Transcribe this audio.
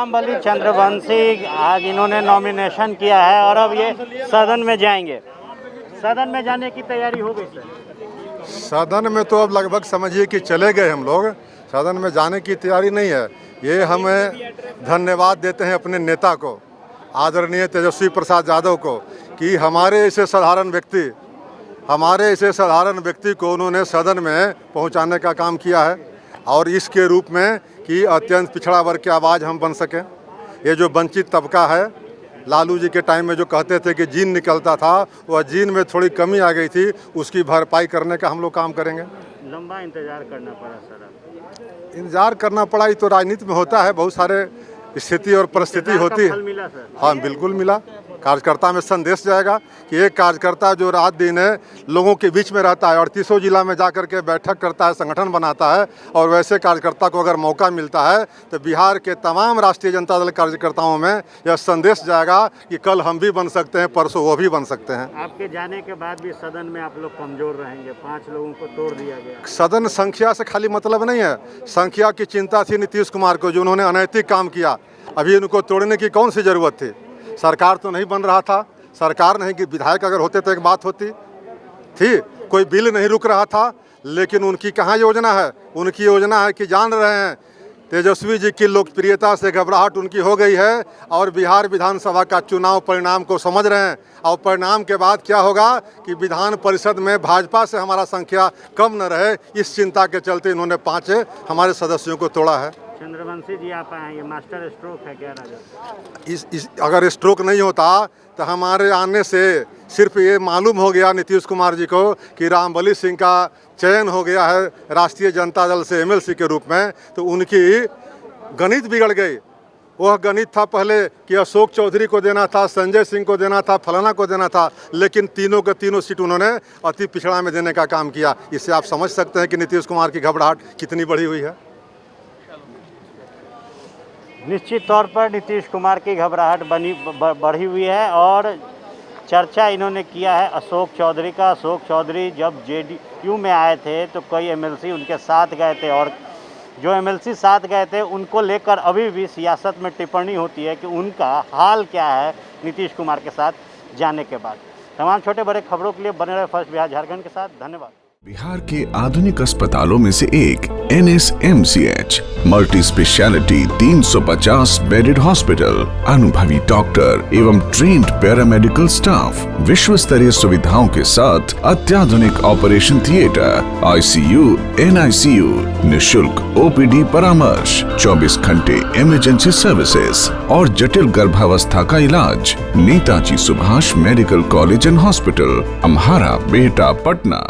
रामबली चंद्रवंशी आज इन्होंने नॉमिनेशन किया है और अब ये सदन में जाएंगे। सदन में जाने की तैयारी हो गई सर? सदन में तो अब लगभग समझिए कि चले गए हम लोग। सदन में जाने की तैयारी नहीं है। ये हमें धन्यवाद देते हैं अपने नेता को, आदरणीय तेजस्वी प्रसाद यादव को, कि हमारे ऐसे साधारण व्यक्ति को उन्होंने सदन में पहुंचाने का काम किया है और इसके रूप में कि अत्यंत पिछड़ा वर्ग की आवाज़ हम बन सकें। ये जो वंचित तबका है, लालू जी के टाइम में जो कहते थे कि जीन निकलता था, वह जीन में थोड़ी कमी आ गई थी, उसकी भरपाई करने का हम लोग काम करेंगे। लंबा इंतजार करना पड़ा सर? इंतजार करना पड़ा, ये तो राजनीति में होता है, बहुत सारे स्थिति और परिस्थिति होती है। मिला सर? हाँ बिल्कुल मिला। कार्यकर्ता में संदेश जाएगा कि एक कार्यकर्ता जो रात दिन लोगों के बीच में रहता है और 38 जिला में जाकर के बैठक करता है, संगठन बनाता है, और वैसे कार्यकर्ता को अगर मौका मिलता है तो बिहार के तमाम राष्ट्रीय जनता दल कार्यकर्ताओं में यह संदेश जाएगा कि कल हम भी बन सकते हैं, परसों वो भी बन सकते हैं। आपके जाने के बाद भी सदन में आप लोग कमजोर रहेंगे, 5 लोगों को तोड़ दिया गया। सदन संख्या से खाली मतलब नहीं है, संख्या की चिंता थी नीतीश कुमार को, जो उन्होंने अनैतिक काम किया। अभी उनको तोड़ने की कौन सी ज़रूरत थी? सरकार तो नहीं बन रहा था, सरकार नहीं कि विधायक अगर होते तो एक बात होती थी, कोई बिल नहीं रुक रहा था, लेकिन उनकी कहाँ योजना है? उनकी योजना है कि जान रहे हैं तेजस्वी जी की लोकप्रियता से घबराहट उनकी हो गई है और बिहार विधानसभा का चुनाव परिणाम को समझ रहे हैं, और परिणाम के बाद क्या होगा कि विधान परिषद में भाजपा से हमारा संख्या कम न रहे, इस चिंता के चलते इन्होंने 5 हमारे सदस्यों को तोड़ा है। चंद्रवंशी जी आप आए, ये मास्टर स्ट्रोक है क्या राजा? अगर स्ट्रोक नहीं होता तो हमारे आने से सिर्फ ये मालूम हो गया नीतीश कुमार जी को कि रामबली सिंह का चयन हो गया है राष्ट्रीय जनता दल से एमएलसी के रूप में, तो उनकी गणित बिगड़ गई। वह गणित था पहले कि अशोक चौधरी को देना था, संजय सिंह को देना था, फलाना को देना था, लेकिन तीनों के तीनों सीट उन्होंने अति पिछड़ा में देने का काम किया। इससे आप समझ सकते हैं कि नीतीश कुमार की घबराहट कितनी बढ़ी हुई है। निश्चित तौर पर नीतीश कुमार की घबराहट बढ़ी हुई है और चर्चा इन्होंने किया है अशोक चौधरी का। अशोक चौधरी जब जेडीयू में आए थे तो कई एमएलसी उनके साथ गए थे और जो एमएलसी साथ गए थे उनको लेकर अभी भी सियासत में टिप्पणी होती है कि उनका हाल क्या है नीतीश कुमार के साथ जाने के बाद। तमाम छोटे बड़े खबरों के लिए बने रहे फर्स्ट बिहार झारखंड के साथ। धन्यवाद। बिहार के आधुनिक अस्पतालों में से एक NSMCH multi speciality 350 bedded hospital, अनुभवी डॉक्टर एवं ट्रेन्ड पैरामेडिकल स्टाफ, विश्व स्तरीय सुविधाओं के साथ अत्याधुनिक ऑपरेशन थिएटर, ICU, NICU, निशुल्क OPD परामर्श, 24 घंटे इमरजेंसी सर्विसेज और जटिल गर्भावस्था का इलाज। Netaji Subhash medical college and hospital, Amhara, Bihta, Patna.